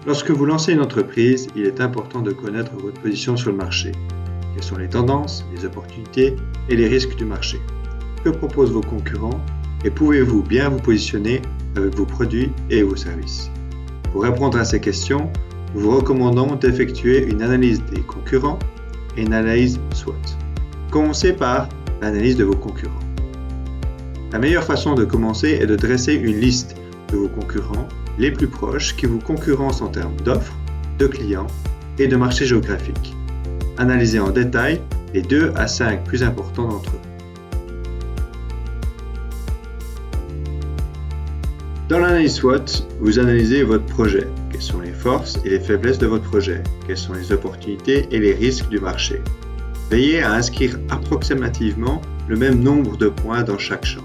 Lorsque vous lancez une entreprise, il est important de connaître votre position sur le marché. Quelles sont les tendances, les opportunités et les risques du marché? Que proposent vos concurrents et pouvez-vous bien vous positionner avec vos produits et vos services? Pour répondre à ces questions, nous vous recommandons d'effectuer une analyse des concurrents et une analyse SWOT. Commencez par l'analyse de vos concurrents. La meilleure façon de commencer est de dresser une liste de vos concurrents les plus proches qui vous concurrencent en termes d'offres, de clients et de marché géographique. Analysez en détail les 2 à 5 plus importants d'entre eux. Dans l'analyse SWOT, vous analysez votre projet. Quelles sont les forces et les faiblesses de votre projet? Quelles sont les opportunités et les risques du marché? Veillez à inscrire approximativement le même nombre de points dans chaque champ.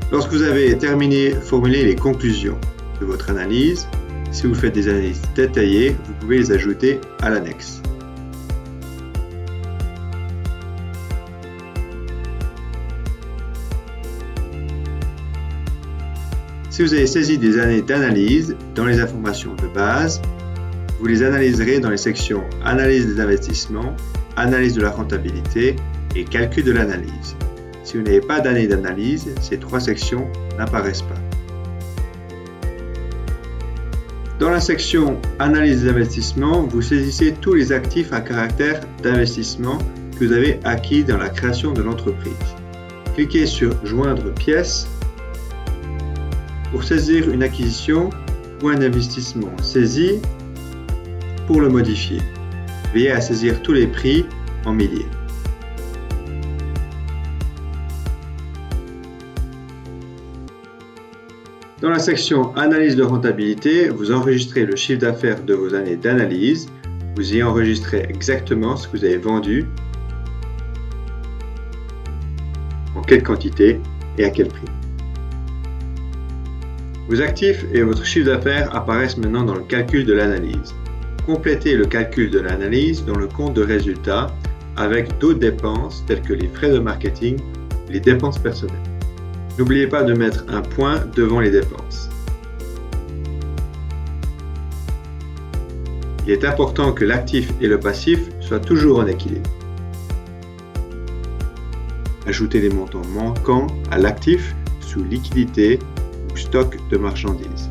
Lorsque vous avez terminé de formuler les conclusions de votre analyse, si vous faites des analyses détaillées, vous pouvez les ajouter à l'annexe. Si vous avez saisi des années d'analyse dans les informations de base, vous les analyserez dans les sections Analyse des investissements, Analyse de la rentabilité et Calcul de l'analyse. Si vous n'avez pas d'année d'analyse, ces 3 sections n'apparaissent pas. Dans la section Analyse des investissements, vous saisissez tous les actifs à caractère d'investissement que vous avez acquis dans la création de l'entreprise. Cliquez sur Joindre pièces pour saisir une acquisition ou un investissement saisi pour le modifier. Veillez à saisir tous les prix en milliers. Dans la section Analyse de rentabilité, vous enregistrez le chiffre d'affaires de vos années d'analyse. Vous y enregistrez exactement ce que vous avez vendu, en quelle quantité et à quel prix. Vos actifs et votre chiffre d'affaires apparaissent maintenant dans le calcul de l'analyse. Complétez le calcul de l'analyse dans le compte de résultats avec d'autres dépenses telles que les frais de marketing et les dépenses personnelles. N'oubliez pas de mettre un point devant les dépenses. Il est important que l'actif et le passif soient toujours en équilibre. Ajoutez les montants manquants à l'actif sous liquidité ou stock de marchandises.